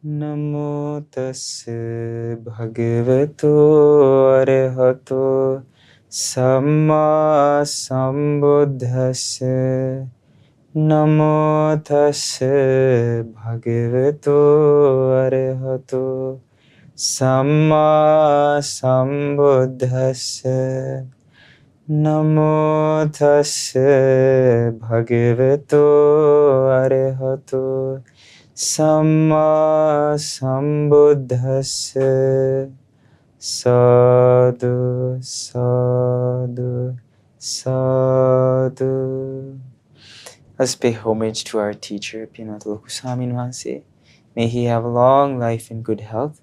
Namo tassa bhagavato arahato samma sambuddhassa. Namo tassa bhagavato arahato samma sambuddhassa. Namo tassa bhagavato arahato Samma Sambuddhassa. Sadhu, sadhu, sadhu. Let's pay homage to our teacher, Pinatu Kusami Nwanse. May he have long life and good health,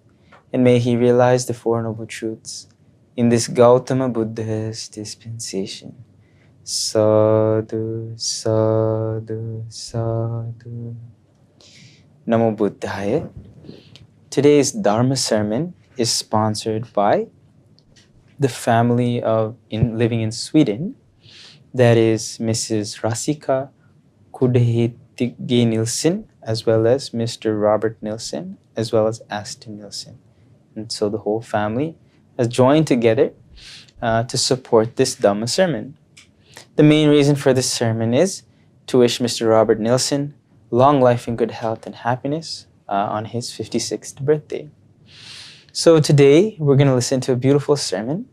and may he realize the Four Noble Truths in this Gautama Buddha's dispensation. Sadhu, sadhu, sadhu. Namo Buddhaya. Today's Dharma sermon is sponsored by the family living in Sweden. That is Mrs. Rasika Kudhetige Nilsson, as well as Mr. Robert Nilsson, as well as Aston Nilsson. And so the whole family has joined together to support this Dhamma sermon. The main reason for this sermon is to wish Mr. Robert Nilsson long life and good health and happiness on his 56th birthday. So today we're going to listen to a beautiful sermon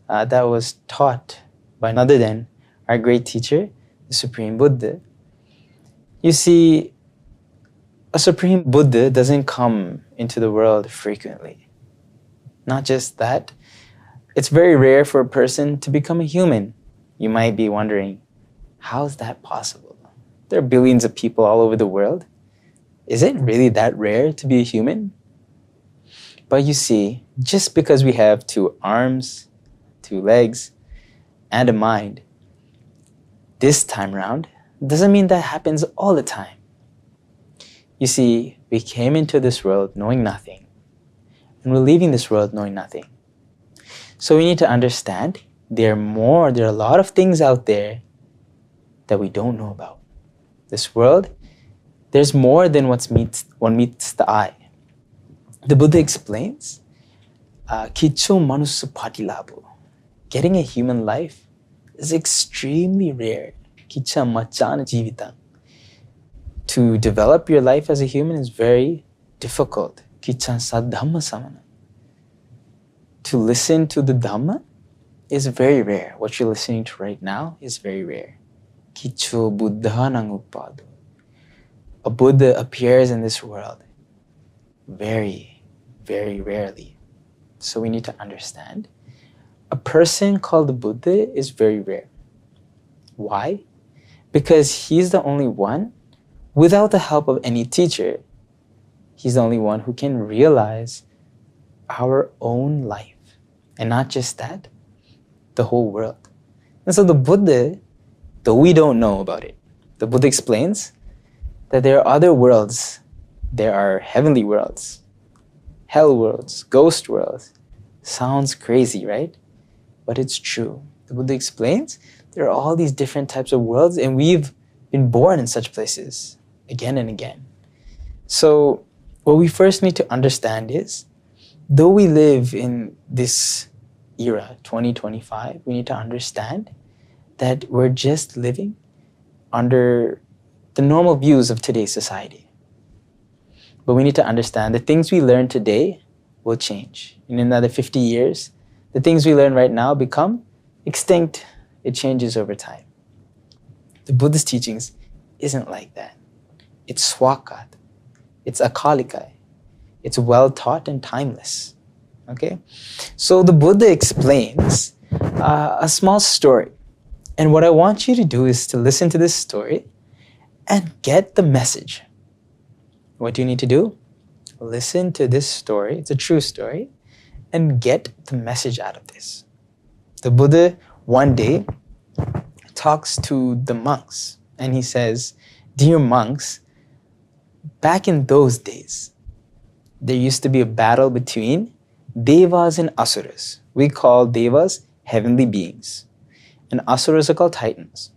that was taught by none other than our great teacher, the Supreme Buddha. You see, a Supreme Buddha doesn't come into the world frequently. Not just that, it's very rare for a person to become a human. You might be wondering, how is that possible? There are billions of people all over the world. Is it really that rare to be a human? But you see, just because we have 2 arms, 2 legs, and a mind, this time around, doesn't mean that happens all the time. You see, we came into this world knowing nothing, and we're leaving this world knowing nothing. So we need to understand there are a lot of things out there that we don't know about. This world, there's more than one meets the eye. The Buddha explains, Kicho manusa patilabo. Getting a human life is extremely rare. Kicha machana jivitang. To develop your life as a human is very difficult. Kicha sadhamma samana. To listen to the Dhamma is very rare. What you're listening to right now is very rare. Kicho buddhanang upado. A Buddha appears in this world very, very rarely. So we need to understand, a person called the Buddha is very rare. Why? Because he's the only one, without the help of any teacher, he's the only one who can realize our own life. And not just that, the whole world. And so the Buddha, though we don't know about it, the Buddha explains that there are other worlds. There are heavenly worlds, hell worlds, ghost worlds. Sounds crazy, right? But it's true. The Buddha explains there are all these different types of worlds, and we've been born in such places again and again. So what we first need to understand is, though we live in this era, 2025, we need to understand that we're just living under the normal views of today's society. But we need to understand the things we learn today will change. In another 50 years, the things we learn right now become extinct. It changes over time. The Buddhist teachings isn't like that. It's swakat. It's akalikai. It's well taught and timeless. Okay? So the Buddha explains a small story. And what I want you to do is to listen to this story and get the message. What do you need to do? Listen to this story. It's a true story. And get the message out of this. The Buddha one day talks to the monks. And he says, "Dear monks, back in those days, there used to be a battle between devas and asuras. We call devas heavenly beings. And asuras are called titans.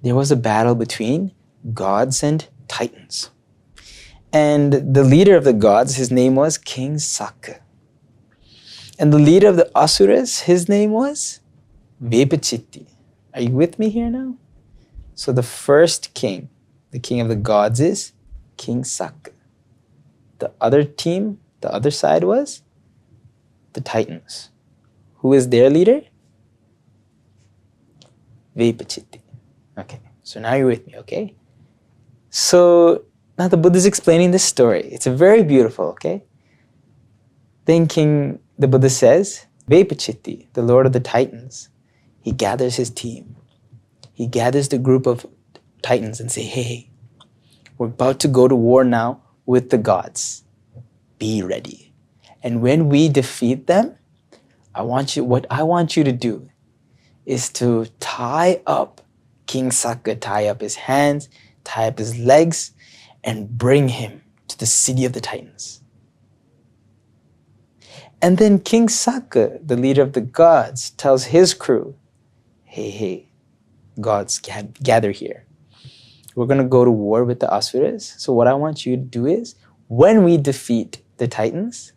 There was a battle between gods and titans. And the leader of the gods, his name was King Sakka. And the leader of the asuras, his name was Vepachitti. Are you with me here now? So the first king, the king of the gods, is King Sakka. The other team, the other side was the Titans. Who is their leader? Vepachitti. Okay, so now you're with me, okay? So now the Buddha is explaining this story. It's very beautiful, okay? Then the Buddha says, Vepachitti, the Lord of the Titans, he gathers his team. He gathers the group of Titans and say, hey, we're about to go to war now with the gods. Be ready. And when we defeat them, what I want you to do is to tie up King Sakka, tie up his hands, tie up his legs, and bring him to the city of the Titans. And then King Sakka, the leader of the gods, tells his crew, hey, gods, gather here. We're going to go to war with the Asuras. So what I want you to do is, when we defeat the Titans,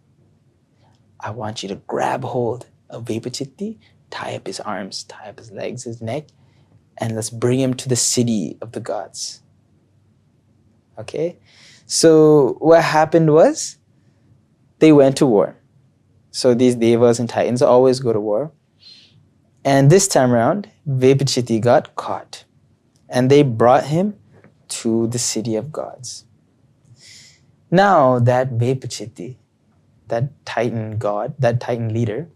I want you to grab hold of Vepachitti, tie up his arms, tie up his legs, his neck, and let's bring him to the city of the gods. Okay? So what happened was, they went to war. So these devas and titans always go to war. And this time around, Vepachitti got caught. And they brought him to the city of gods. Now that Vepachitti, that titan god, that titan leader,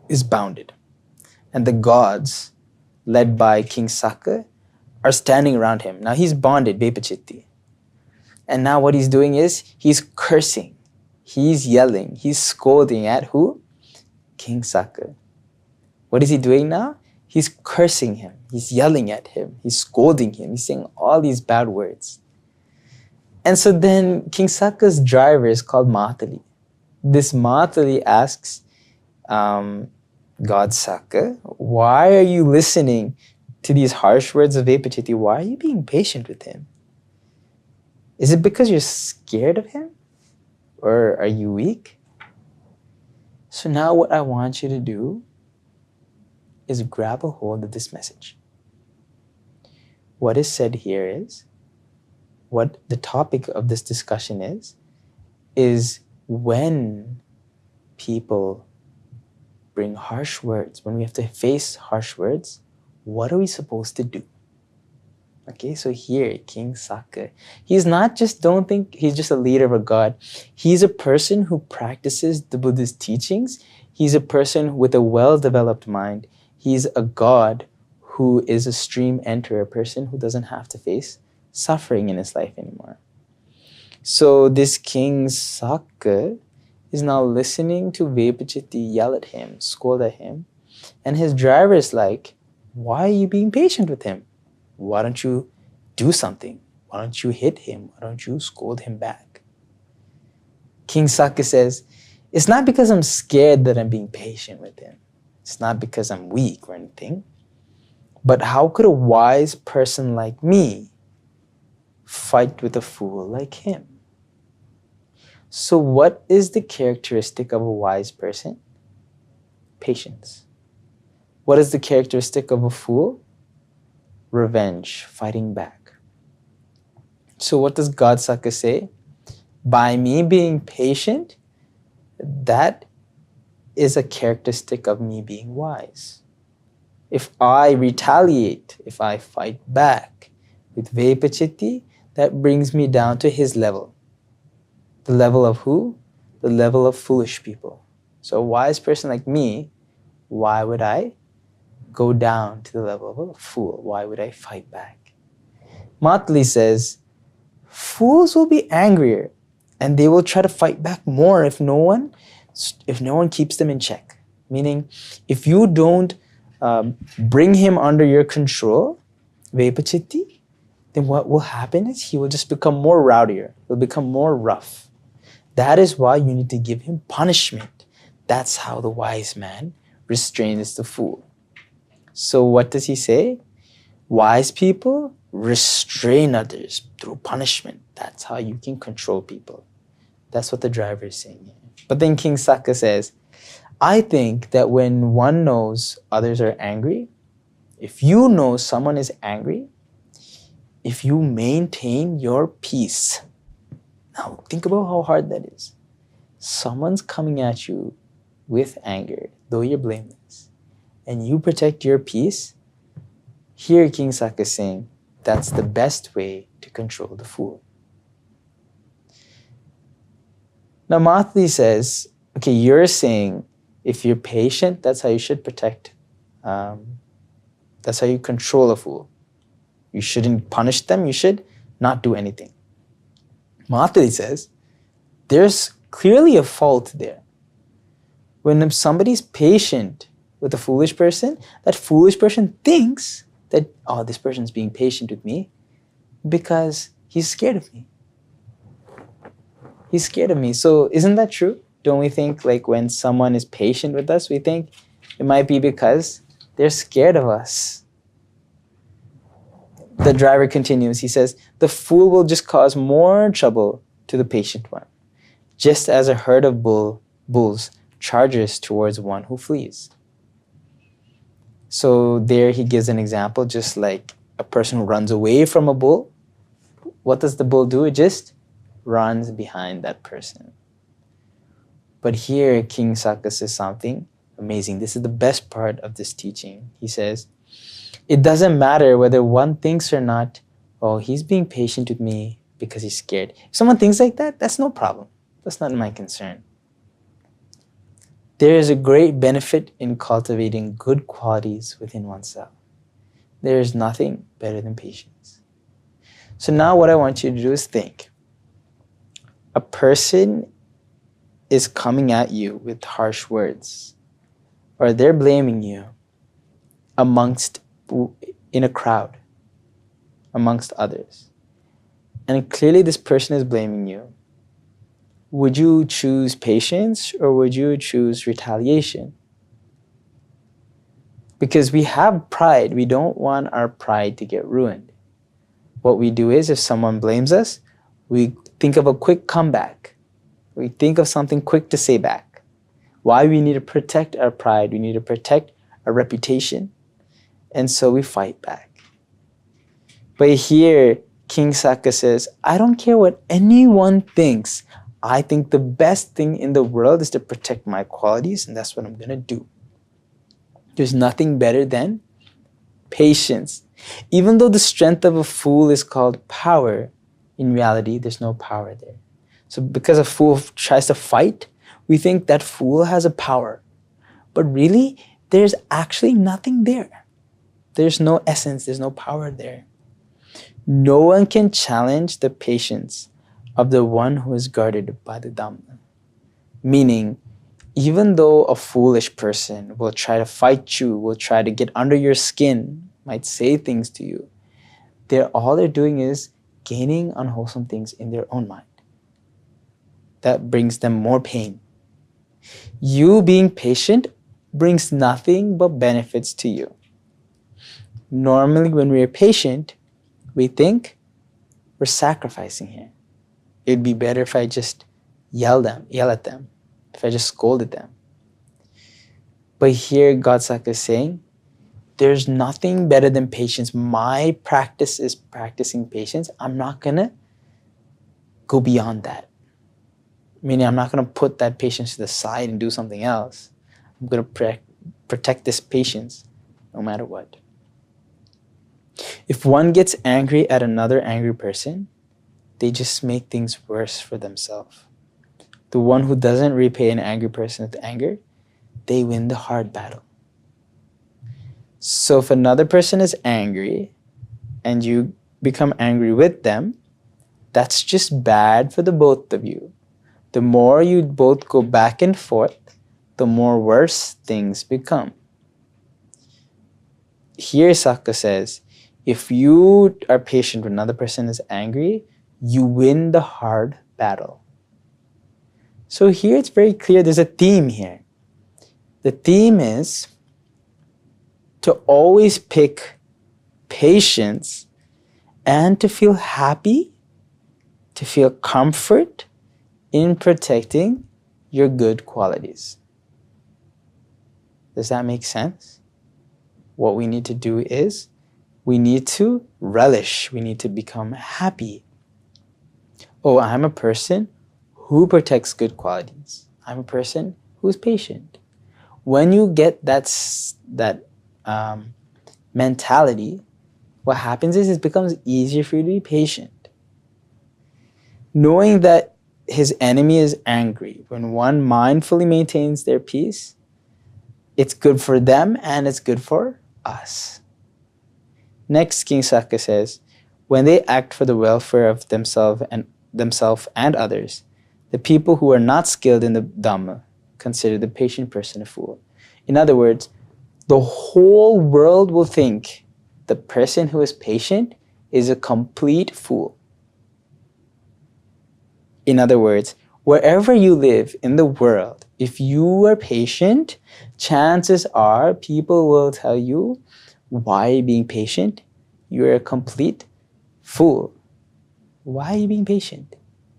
is bounded. And the gods, led by King Sakka, are standing around him. Now he's bonded, Vepachitti. And now what he's doing is, he's cursing. He's yelling. He's scolding at who? King Sakka. What is he doing now? He's cursing him. He's yelling at him. He's scolding him. He's saying all these bad words. And so then King Sakka's driver is called Matali. This Matali asks God Sakka, why are you listening to these harsh words of Vepachitti? Why are you being patient with him? Is it because you're scared of him? Or are you weak? So now what I want you to do is grab a hold of this message. What is said here is, what the topic of this discussion is when people bring harsh words, when we have to face harsh words, what are we supposed to do? Okay, so here, King Sakka, he's not just, don't think he's just a leader of a god. He's a person who practices the Buddha's teachings. He's a person with a well-developed mind. He's a god who is a stream enterer, a person who doesn't have to face suffering in his life anymore. So this King Sakka is now listening to Vepachitti yell at him, scold at him. And his driver is like, why are you being patient with him? Why don't you do something? Why don't you hit him? Why don't you scold him back? King Sakka says, it's not because I'm scared that I'm being patient with him. It's not because I'm weak or anything. But how could a wise person like me fight with a fool like him? So what is the characteristic of a wise person? Patience. What is the characteristic of a fool? Revenge, fighting back. So what does God Sakka say? By me being patient, that is a characteristic of me being wise. If I retaliate, if I fight back with Vepachitti, that brings me down to his level. The level of who? The level of foolish people. So a wise person like me, why would I go down to the level of a fool? Why would I fight back? Matli says, fools will be angrier and they will try to fight back more if no one keeps them in check. Meaning, if you don't bring him under your control, Vepachitti, then what will happen is he will just become more rowdier. He'll become more rough. That is why you need to give him punishment. That's how the wise man restrains the fool. So what does he say? Wise people restrain others through punishment. That's how you can control people. That's what the driver is saying here. But then King Saka says, I think that when one knows others are angry, if you know someone is angry, if you maintain your peace. Now, think about how hard that is. Someone's coming at you with anger, though you're blameless, and you protect your peace. Here, King Saka is saying, that's the best way to control the fool. Now, Mathli says, okay, you're saying if you're patient, that's how you should protect. That's how you control a fool. You shouldn't punish them. You should not do anything. Mathli says, there's clearly a fault there. When somebody's patient with a foolish person, that foolish person thinks that, oh, this person's being patient with me because he's scared of me. He's scared of me. So isn't that true? Don't we think like when someone is patient with us, we think it might be because they're scared of us. The driver continues. He says, the fool will just cause more trouble to the patient one, just as a herd of bulls charges towards one who flees. So there he gives an example, just like a person who runs away from a bull. What does the bull do? It just runs behind that person. But here King Saka says something amazing. This is the best part of this teaching. He says, it doesn't matter whether one thinks or not, oh, he's being patient with me because he's scared. If someone thinks like that, that's no problem. That's not my concern. There is a great benefit in cultivating good qualities within oneself. There is nothing better than patience. So now what I want you to do is think. A person is coming at you with harsh words, or they're blaming you in a crowd, amongst others. And clearly this person is blaming you. Would you choose patience or would you choose retaliation? Because we have pride. We don't want our pride to get ruined. What we do is if someone blames us, we think of a quick comeback. We think of something quick to say back. Why? We need to protect our pride. We need to protect our reputation. And so we fight back. But here, King Saka says, I don't care what anyone thinks. I think the best thing in the world is to protect my qualities, and that's what I'm going to do. There's nothing better than patience. Even though the strength of a fool is called power, in reality, there's no power there. So because a fool tries to fight, we think that fool has a power. But really, there's actually nothing there. There's no essence, there's no power there. No one can challenge the patience of the one who is guarded by the Dhamma. Meaning, even though a foolish person will try to fight you, will try to get under your skin, might say things to you, all they're doing is gaining unwholesome things in their own mind. That brings them more pain. You being patient brings nothing but benefits to you. Normally, when we're patient, we think we're sacrificing here. It'd be better if I just yell at them, if I just scolded them. But here, God Saka is saying, there's nothing better than patience. My practice is practicing patience. I'm not going to go beyond that. Meaning, I'm not going to put that patience to the side and do something else. I'm going to protect this patience no matter what. If one gets angry at another angry person, they just make things worse for themselves. The one who doesn't repay an angry person with anger, they win the hard battle. So if another person is angry and you become angry with them, that's just bad for the both of you. The more you both go back and forth, the more worse things become. Here Saka says, if you are patient when another person is angry, you win the hard battle. So here it's very clear there's a theme here. The theme is to always pick patience and to feel happy, to feel comfort in protecting your good qualities. Does that make sense? What we need to do is we need to relish, we need to become happy. Oh, I'm a person who protects good qualities. I'm a person who's patient. When you get that mentality, what happens is it becomes easier for you to be patient. Knowing that his enemy is angry, when one mindfully maintains their peace, it's good for them and it's good for us. Next, King Sakka says, when they act for the welfare of themselves and others, the people who are not skilled in the Dhamma consider the patient person a fool. In other words, the whole world will think the person who is patient is a complete fool. In other words, wherever you live in the world, if you are patient, chances are people will tell you, why are you being patient? You're a complete fool. Why are you being patient?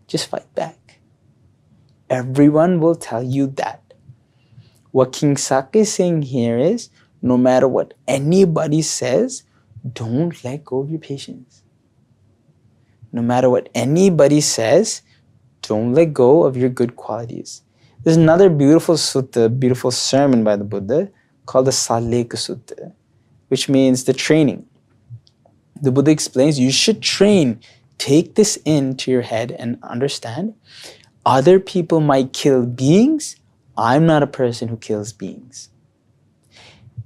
Just fight back. Everyone will tell you that. What King Sakka is saying here is, no matter what anybody says, don't let go of your patience. No matter what anybody says, don't let go of your good qualities. There's another beautiful sutta, beautiful sermon by the Buddha called the Saleka Sutta, which means the training. The Buddha explains you should train, take this into your head and understand other people might kill beings. I'm not a person who kills beings.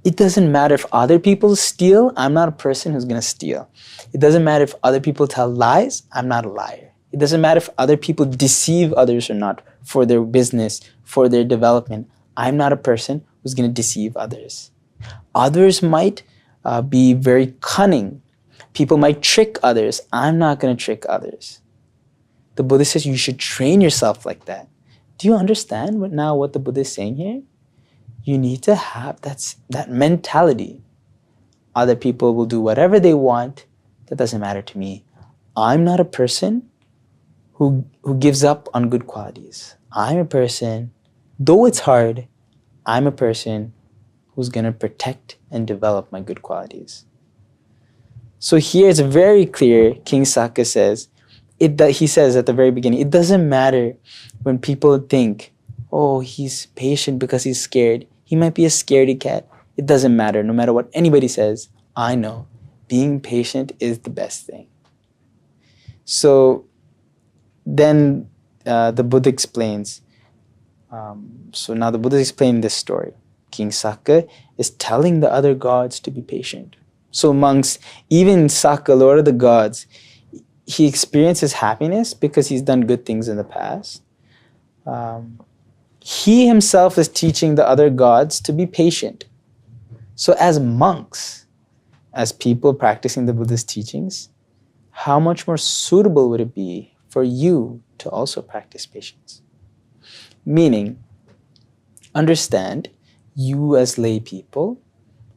It doesn't matter if other people steal, I'm not a person who's going to steal. It doesn't matter if other people tell lies, I'm not a liar. It doesn't matter if other people deceive others or not for their business, for their development. I'm not a person who's going to deceive others. Others might be very cunning. People might trick others. I'm not going to trick others. The Buddha says you should train yourself like that. Do you understand what the Buddha is saying here? You need to have that mentality. Other people will do whatever they want. That doesn't matter to me. I'm not a person who gives up on good qualities. I'm a person, though it's hard, I'm a person who's going to protect and develop my good qualities. So here it's very clear, King Sakka says, he says at the very beginning, it doesn't matter when people think, oh, he's patient because he's scared. He might be a scaredy cat. It doesn't matter. No matter what anybody says, I know being patient is the best thing. So then the Buddha explains. So now the Buddha is explaining this story. King Sakka is telling the other gods to be patient. So monks, even Sakka, Lord of the gods, he experiences happiness because he's done good things in the past. He himself is teaching the other gods to be patient. So as monks, as people practicing the Buddha's teachings, how much more suitable would it be for you to also practice patience? Meaning, understand, you as lay people,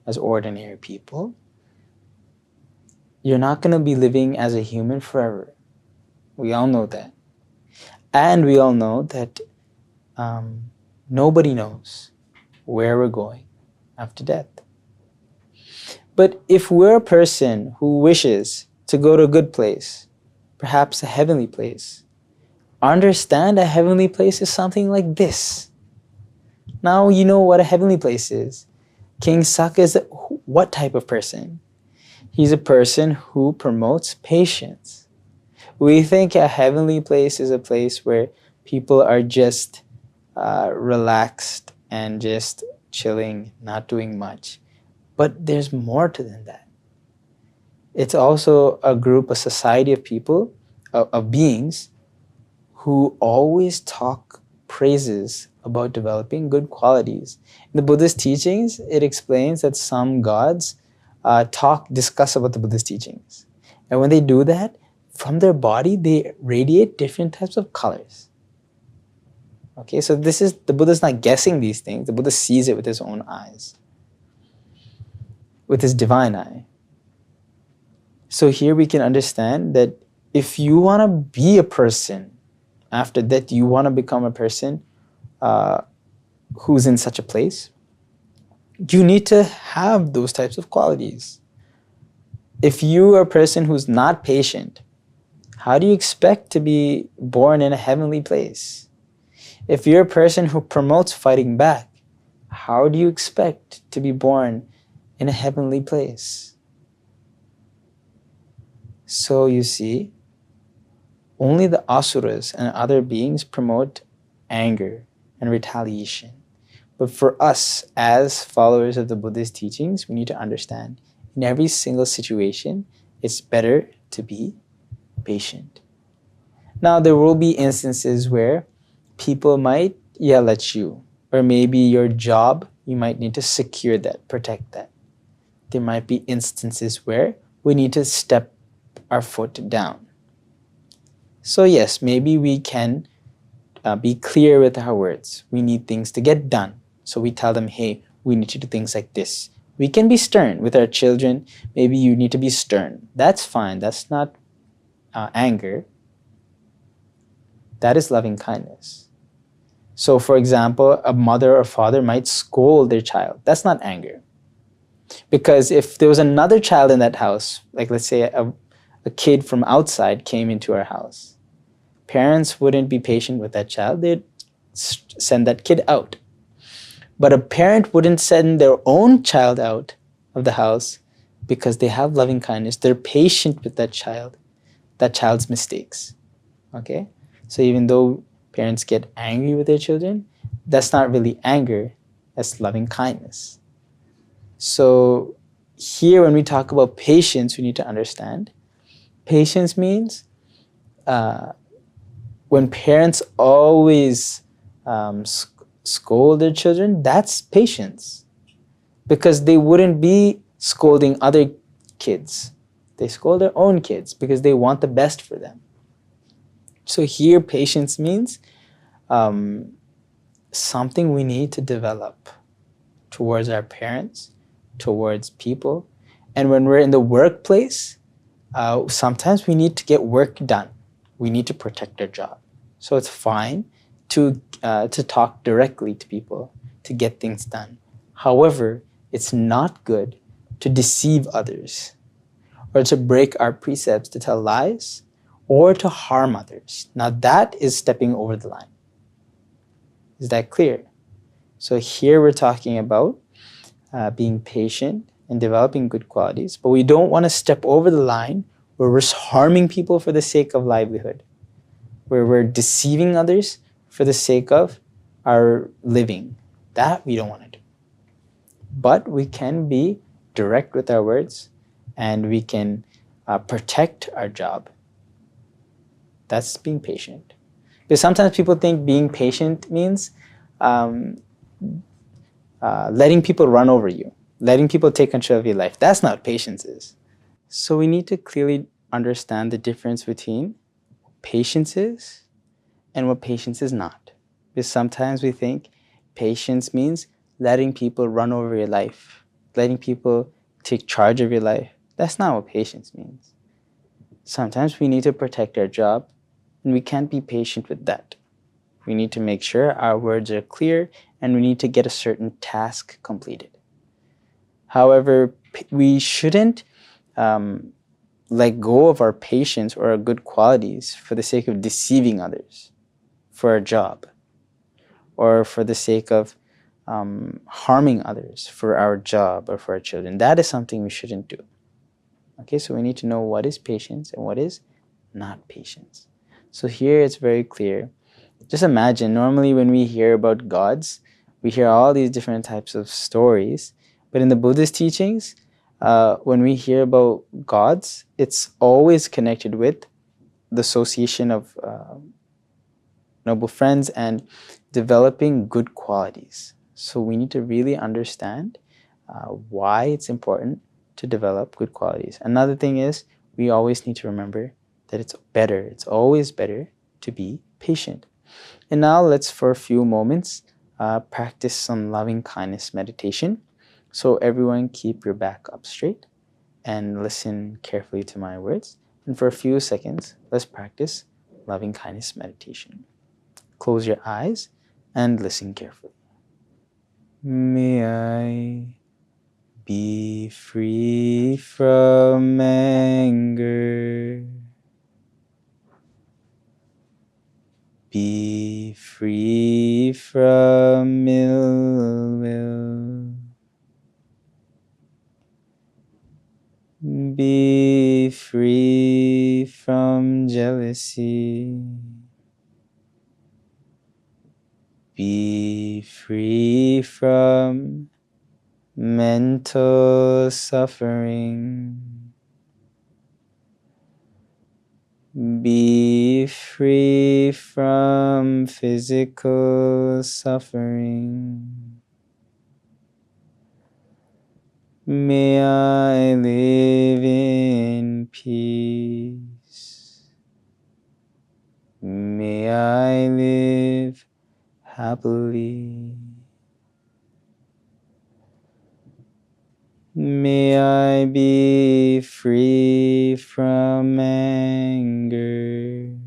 as ordinary people, you're not going to be living as a human forever. We all know that. And we all know that nobody knows where we're going after death. But if we're a person who wishes to go to a good place, perhaps a heavenly place, understand a heavenly place is something like this. Now you know what a heavenly place is. King Sakka is what type of person? He's a person who promotes patience. We think a heavenly place is a place where people are just relaxed and just chilling, not doing much. But there's more to than that. It's also a group, a society of people, of beings who always talk praises about developing good qualities. In the Buddhist teachings, it explains that some gods discuss about the Buddhist teachings. And when they do that, from their body, they radiate different types of colors. Okay, so the Buddha's not guessing these things. The Buddha sees it with his own eyes, with his divine eye. So here we can understand that if you want to be a person, after that you want to become a person who's in such a place, you need to have those types of qualities. If you are a person who's not patient, how do you expect to be born in a heavenly place? If you're a person who promotes fighting back, how do you expect to be born in a heavenly place? So you see, only the asuras and other beings promote anger and retaliation. But for us, as followers of the Buddhist teachings, we need to understand in every single situation, it's better to be patient. Now, there will be instances where people might yell at you, or maybe your job, you might need to secure that, protect that. There might be instances where we need to step our foot down. So yes, maybe we can be clear with our words. We need things to get done. So we tell them, hey, we need to do things like this. We can be stern with our children. Maybe you need to be stern. That's fine. That's not anger. That is loving kindness. So for example, a mother or father might scold their child. That's not anger. Because if there was another child in that house, like let's say a kid from outside came into our house, parents wouldn't be patient with that child. They'd send that kid out. But a parent wouldn't send their own child out of the house because they have loving kindness. They're patient with that child's mistakes. Okay? So even though parents get angry with their children, that's not really anger, that's loving kindness. So here when we talk about patience, we need to understand patience means when parents always scold their children, that's patience. Because they wouldn't be scolding other kids. They scold their own kids because they want the best for them. So here patience means something we need to develop towards our parents, towards people. And when we're in the workplace, sometimes we need to get work done. We need to protect our job. So it's fine to talk directly to people, to get things done. However, it's not good to deceive others or to break our precepts, to tell lies or to harm others. Now that is stepping over the line. Is that clear? So here we're talking about being patient and developing good qualities, but we don't want to step over the line where we're harming people for the sake of livelihood, where we're deceiving others for the sake of our living. That we don't want to do. But we can be direct with our words and we can protect our job. That's being patient. Because sometimes people think being patient means letting people run over you, letting people take control of your life. That's not what patience is. So we need to clearly understand the difference between what patience is and what patience is not. Because sometimes we think patience means letting people run over your life, letting people take charge of your life. That's not what patience means. Sometimes we need to protect our job, and we can't be patient with that. We need to make sure our words are clear, and we need to get a certain task completed. However, we shouldn't let go of our patience or our good qualities for the sake of deceiving others for a job, or for the sake of harming others for our job or for our children. That is something we shouldn't do. Okay, so we need to know what is patience and what is not patience. So here it's very clear. Just imagine, normally when we hear about gods, we hear all these different types of stories. But in the Buddhist teachings, when we hear about gods, it's always connected with the association of noble friends and developing good qualities. So we need to really understand why it's important to develop good qualities. Another thing is, we always need to remember that it's always better to be patient. And now let's, for a few moments, practice some loving kindness meditation. So everyone keep your back up straight and listen carefully to my words. And for a few seconds, let's practice loving kindness meditation. Close your eyes and listen carefully. May I be free from anger. Be free from ill will. Be free from jealousy. Be free from mental suffering. Be free from physical suffering. May I live in peace. May I live happily. May I be free from anger.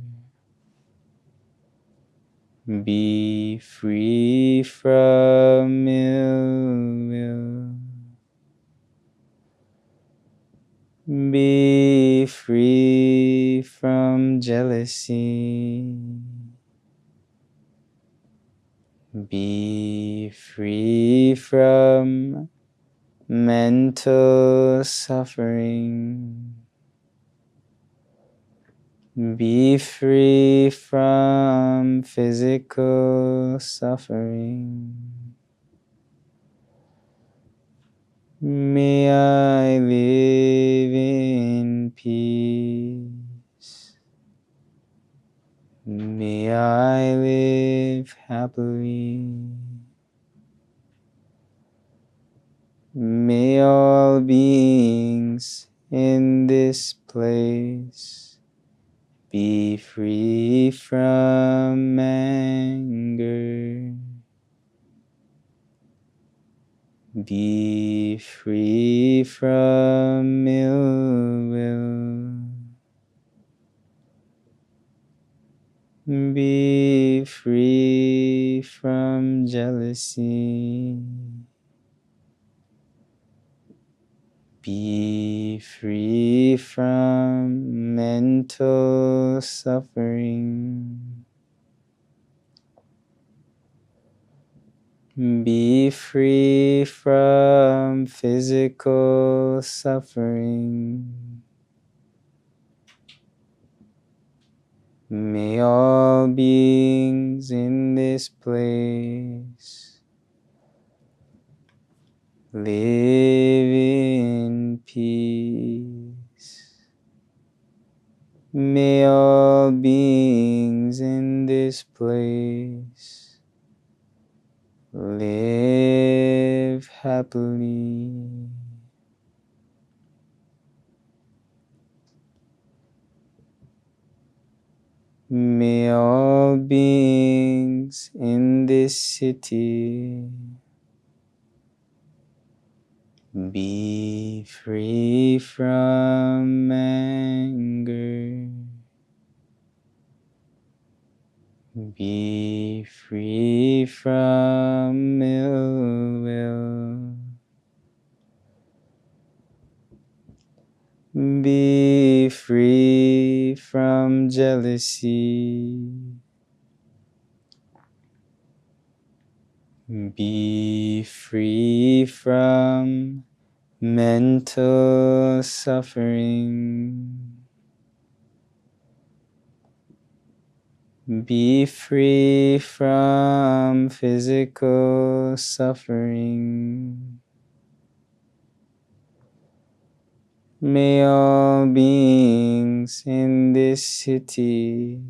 Be free from ill will. Be free from jealousy. Be free from mental suffering. Be free from physical suffering. May I live in peace. May I live happily. May all beings in this place be free from anger. Be free from ill will. Be free from jealousy. Be free from mental suffering. Be free from physical suffering. May all beings in this place live in peace. May all beings in this place live happily. May all beings in this city be free from anger. Be free from ill will. Be free from jealousy. Be free from mental suffering. Be free from physical suffering. May all beings in this city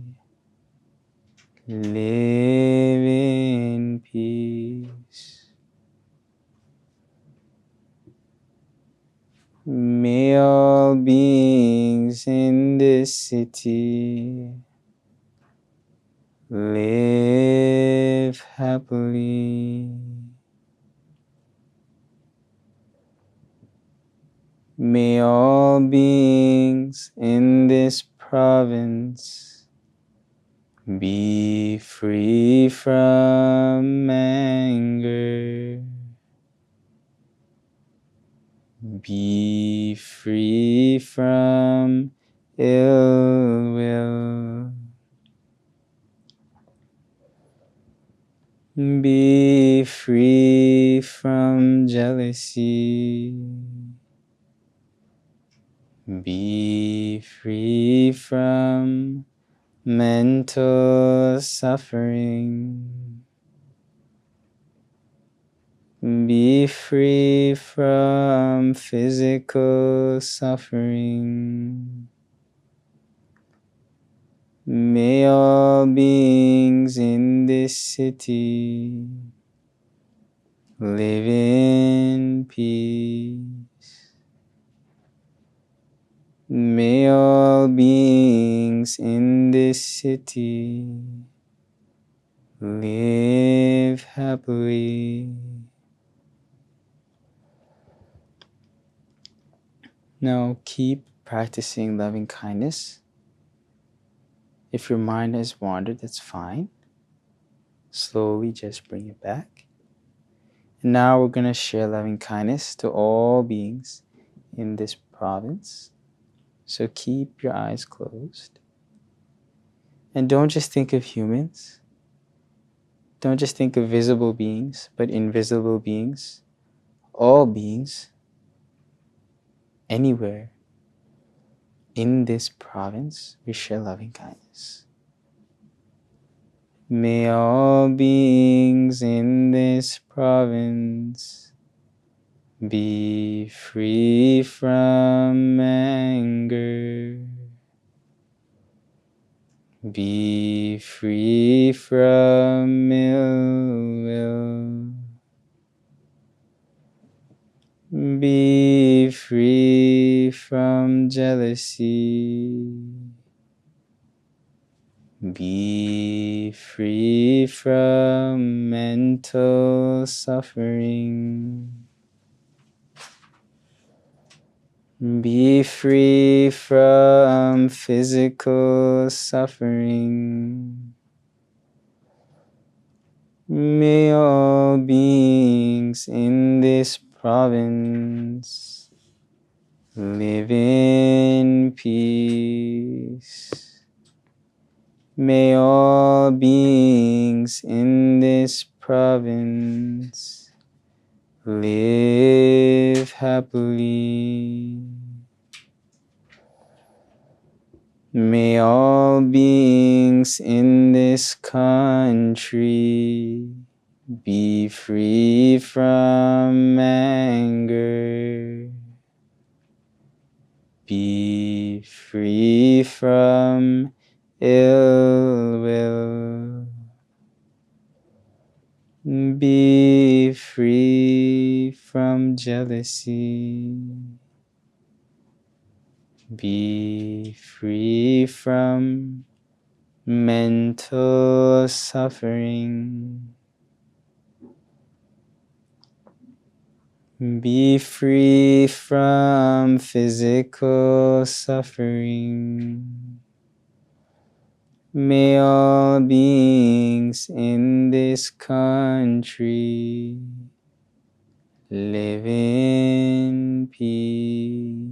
live in peace. May all beings in this city live happily. May all beings in this province be free from anger, be free from ill will, be free from jealousy, be free from mental suffering, be free from physical suffering. May all beings in this city live in peace. May all beings in this city live happily. Now keep practicing loving kindness. If your mind has wandered, that's fine. Slowly just bring it back. And now we're going to share loving kindness to all beings in this province. So keep your eyes closed. And don't just think of humans. Don't just think of visible beings, but invisible beings. All beings, anywhere in this province, we share loving kindness. May all beings in this province be free from anger, be free from ill will, be free from jealousy, be free from mental suffering, be free from physical suffering. May all beings in this province live in peace. May all beings in this province live happily. May all beings in this country be free from anger, be free from ill will, be free from jealousy, be free from mental suffering, be free from physical suffering. May all beings in this country live in peace.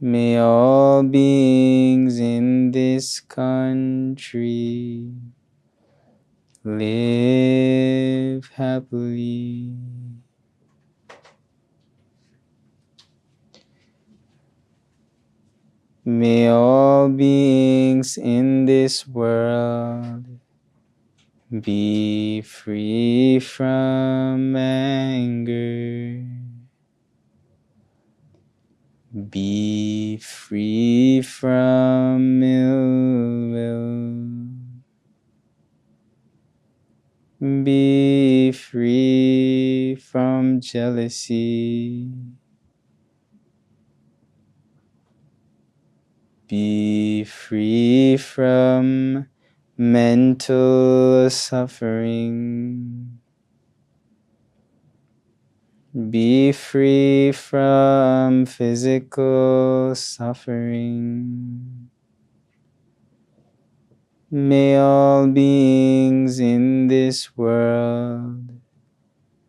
May all beings in this country live happily. May all beings in this world be free from anger, be free from ill will, be free from jealousy, be free from mental suffering, Be free from physical suffering. May all beings in this world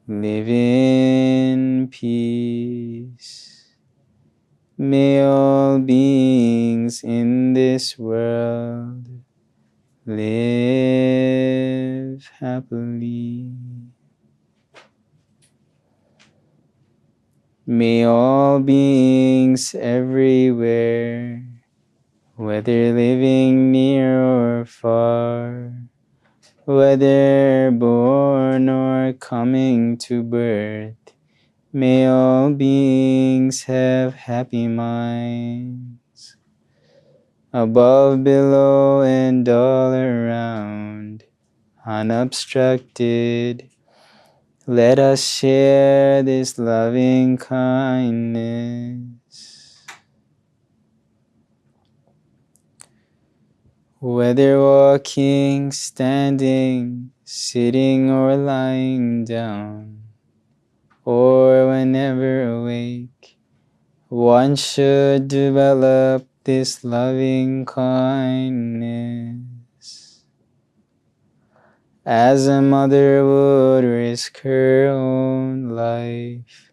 live in peace. May all beings in this world live happily. May all beings everywhere, whether living near or far, whether born or coming to birth, may all beings have happy minds. Above, below, and all around, unobstructed, let us share this loving kindness. Whether walking, standing, sitting, or lying down, or whenever awake, one should develop this loving kindness. As a mother would risk her own life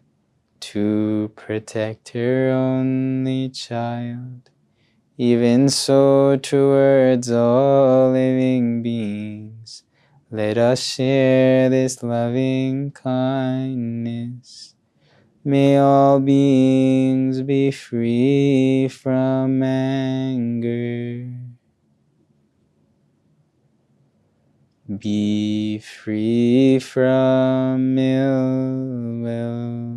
to protect her only child, even so towards all living beings, let us share this loving kindness. May all beings be free from anger. Be free from ill will.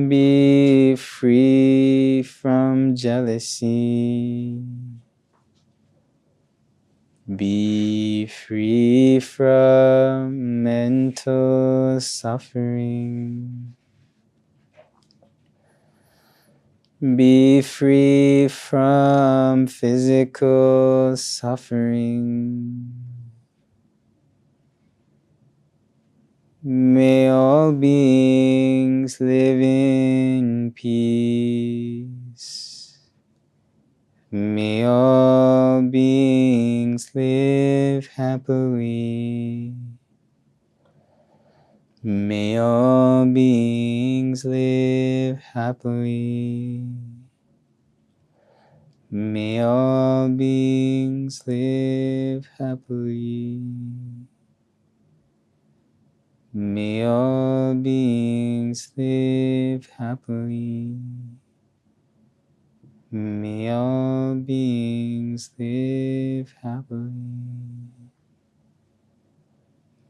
Be free from jealousy. Be free from mental suffering. Be free from physical suffering. May all beings live in peace. May all beings live happily. May all beings live happily. May all beings live happily. May all beings live happily. May all beings live happily.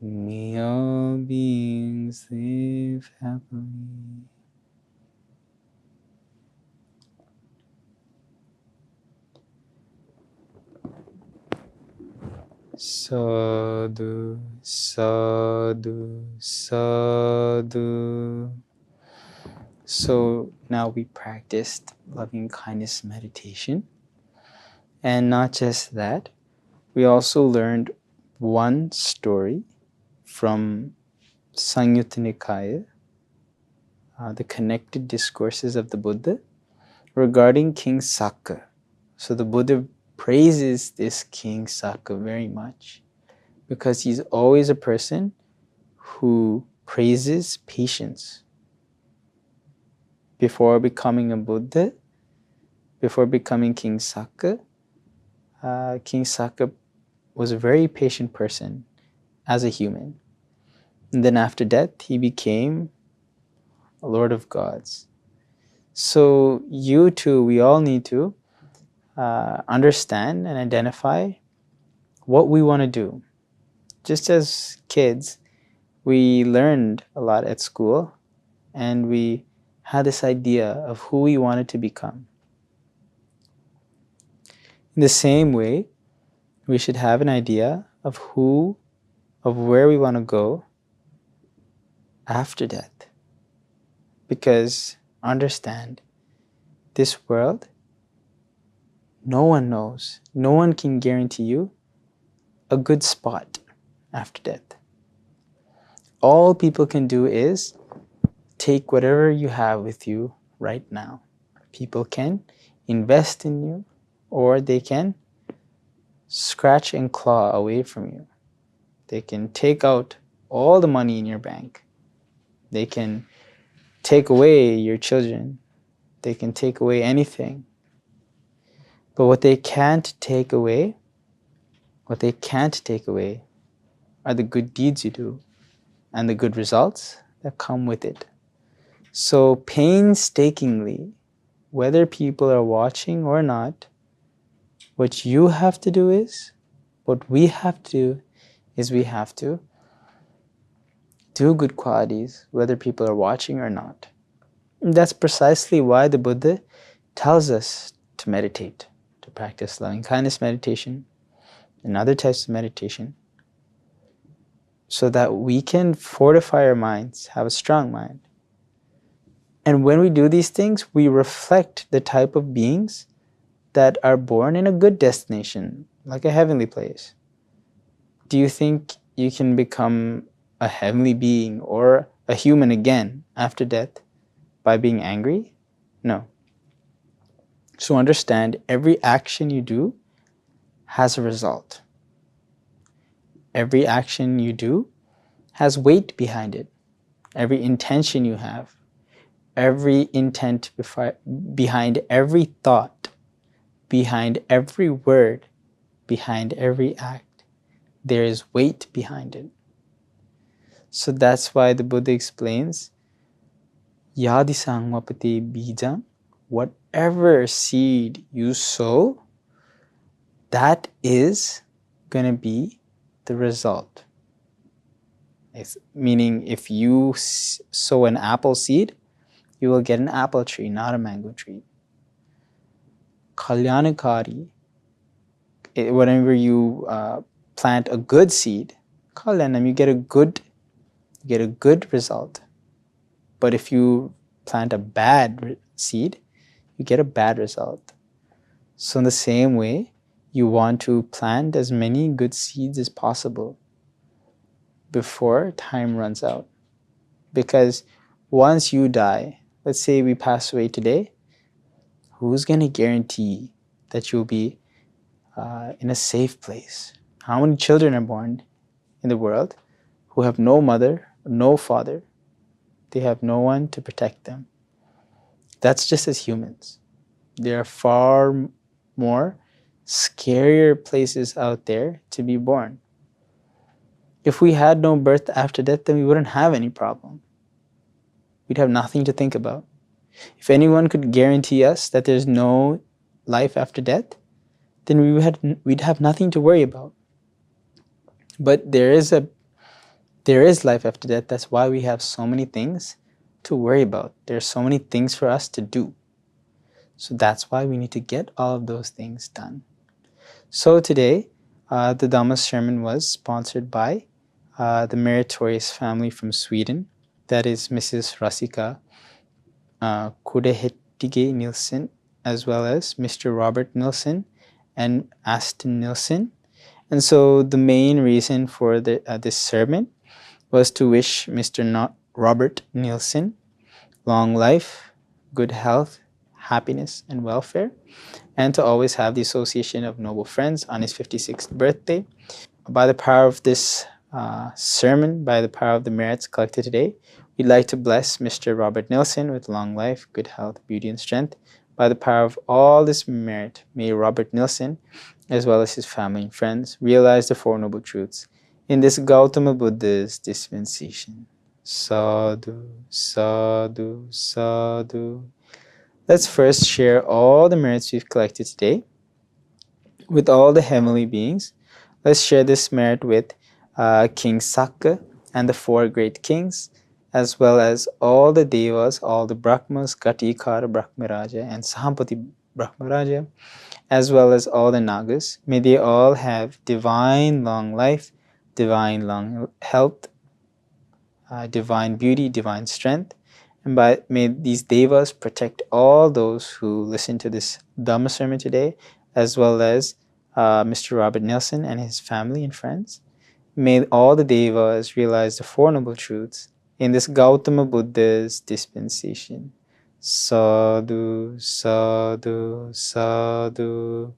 May all beings live happily. Sadhu, sadhu, sadhu. So now we practiced loving kindness meditation. And not just that, we also learned one story from Samyutta Nikaya, the connected discourses of the Buddha, regarding King Sakka. So the Buddha praises this King Sakka very much because he's always a person who praises patience. Before becoming a Buddha, before becoming King Sakka was a very patient person as a human. And then after death, he became a Lord of Gods. So you too, we all need to understand and identify what we want to do. Just as kids, we learned a lot at school and we had this idea of who we wanted to become. In the same way, we should have an idea of where we want to go after death. Because understand, this world, no one knows. No one can guarantee you a good spot after death. All people can do is take whatever you have with you right now. People can invest in you, or they can scratch and claw away from you. They can take out all the money in your bank. They can take away your children. They can take away anything. But what they can't take away are the good deeds you do and the good results that come with it. So painstakingly, whether people are watching or not, what we have to do is we have to do good qualities, whether people are watching or not. And that's precisely why the Buddha tells us to meditate, to practice loving kindness meditation and other types of meditation, so that we can fortify our minds, have a strong mind. And when we do these things, we reflect the type of beings that are born in a good destination, like a heavenly place. Do you think you can become a heavenly being or a human again after death by being angry? No. So understand, every action you do has a result. Every action you do has weight behind it. Every intention you have, every intent behind every thought, behind every word, behind every act, there is weight behind it. So that's why the Buddha explains, Yadi sangmapati bijam, whatever seed you sow, that is going to be the result. Meaning, if you sow an apple seed, you will get an apple tree, not a mango tree. Kalyanakari, whenever you plant a good seed, kalyanam, you get a good result. But if you plant a bad seed, you get a bad result. So in the same way, you want to plant as many good seeds as possible before time runs out. Because once you die, let's say we pass away today, who's going to guarantee that you'll be in a safe place? How many children are born in the world who have no mother, no father? They have no one to protect them. That's just as humans. There are far more scarier places out there to be born. If we had no birth after death, then we wouldn't have any problem. We'd have nothing to think about. If anyone could guarantee us that there's no life after death, then we'd have nothing to worry about. But there is life after death. That's why we have so many things to worry about. There's so many things for us to do. So that's why we need to get all of those things done. So today, the Dhamma sermon was sponsored by the meritorious family from Sweden. That is Mrs. Rasika Kudehettige Nilsson, as well as Mr. Robert Nilsson and Aston Nilsson. And so the main reason for this sermon was to wish Mr. Robert Nilsson long life, good health, happiness, and welfare, and to always have the association of noble friends on his 56th birthday. By the power of this sermon, by the power of the merits collected today, we'd like to bless Mr. Robert Nilsson with long life, good health, beauty, and strength. By the power of all this merit, may Robert Nilsson, as well as his family and friends, realize the Four Noble Truths in this Gautama Buddha's dispensation. Sadhu, sadhu, sadhu. Let's first share all the merits we've collected today with all the heavenly beings. Let's share this merit with King Sakka and the four great kings, as well as all the devas, all the Brahmas, Katikara Brahmaraja and Sampati Brahmaraja, as well as all the Nagas. May they all have divine long life, divine long health, divine beauty, divine strength. And may these devas protect all those who listen to this Dhamma sermon today, as well as Mr. Robert Nilsson and his family and friends. May all the devas realize the Four Noble Truths in this Gautama Buddha's dispensation. Sadhu, sadhu, sadhu.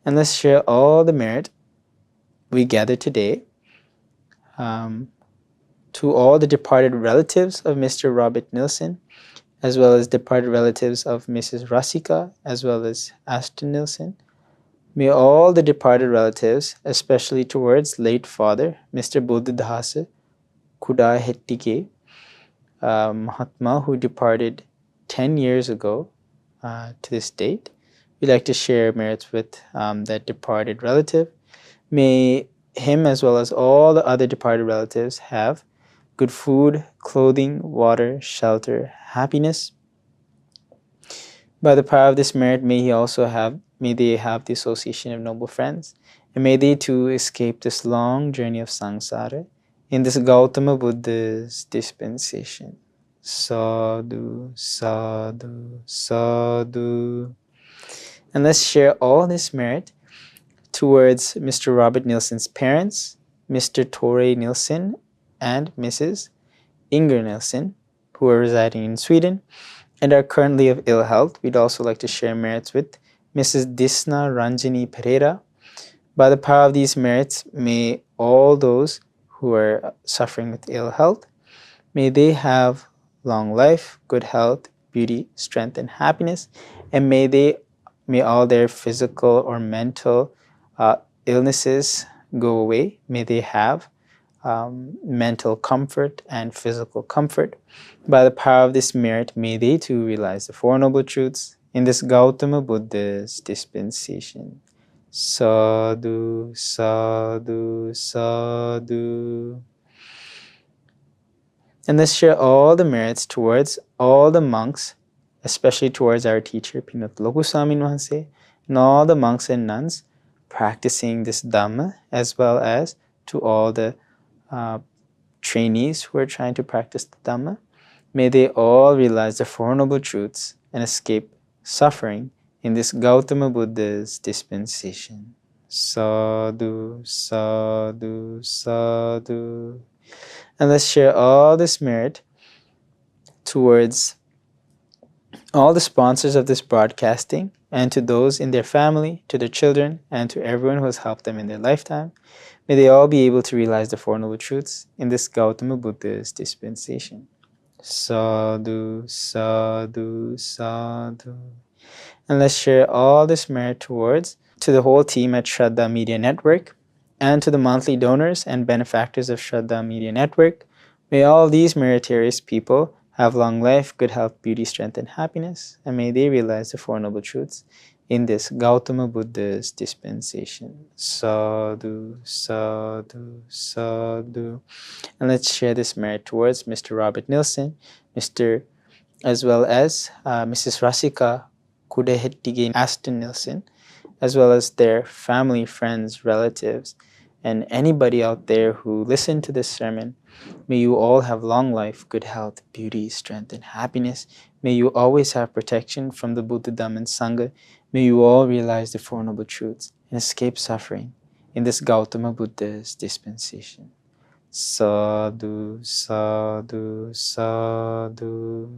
And let's share all the merit we gather today to all the departed relatives of Mr. Robert Nilsson, as well as departed relatives of Mrs. Rasika, as well as Ashton Nilsson. May all the departed relatives, especially towards late father, Mr. Buddhadasa Kudahettige, Mahatma, who departed 10 years ago to this date. We'd like to share merits with that departed relative. May him as well as all the other departed relatives have good food, clothing, water, shelter, happiness. By the power of this merit, may they have the association of noble friends, and may they too escape this long journey of samsara in this Gautama Buddha's dispensation. Sadhu, sadhu, sadhu. And let's share all this merit towards Mr. Robert Nilsson's parents, Mr. Tore Nilsson and Mrs. Inger Nilsson, who are residing in Sweden and are currently of ill health. We'd also like to share merits with Mrs. Disna Ranjani Pereira. By the power of these merits, may all those who are suffering with ill health, may they have long life, good health, beauty, strength, and happiness, and may all their physical or mental illnesses go away. May they have mental comfort and physical comfort. By the power of this merit, may they too realize the Four Noble Truths in this Gautama Buddha's dispensation. Sadhu, sadhu, sadhu. And let's share all the merits towards all the monks, especially towards our teacher, Pinat Lokusami Mahanse, and all the monks and nuns practicing this Dhamma, as well as to all the trainees who are trying to practice the Dhamma. May they all realize the Four Noble Truths and escape suffering in this Gautama Buddha's dispensation. Sadhu, sadhu, sadhu. And let's share all this merit towards all the sponsors of this broadcasting and to those in their family, to their children, and to everyone who has helped them in their lifetime. May they all be able to realize the Four Noble Truths in this Gautama Buddha's dispensation. Sadhu, sadhu, sadhu. And let's share all this merit towards to the whole team at Shraddha Media Network and to the monthly donors and benefactors of Shraddha Media Network. May all these meritorious people have long life, good health, beauty, strength, and happiness, and may they realize the Four Noble Truths in this Gautama Buddha's dispensation. Sadhu, sadhu, sadhu. And let's share this merit towards Mr. Robert Nilsson, as well as Mrs. Rasika Kudahettige Aston Nilsson, as well as their family, friends, relatives, and anybody out there who listened to this sermon. May you all have long life, good health, beauty, strength, and happiness. May you always have protection from the Buddha, Dhamma, and Sangha. May you all realize the Four Noble Truths and escape suffering in this Gautama Buddha's dispensation. Sadhu, sadhu, sadhu.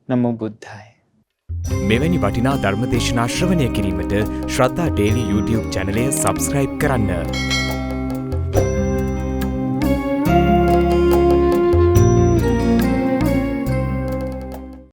Namo Buddhaya. මෙවැනි වටිනා ධර්ම දේශනා ශ්‍රවණය කිරීමට ශ්‍රද්ධා daily YouTube චැනලය subscribe කරන්න.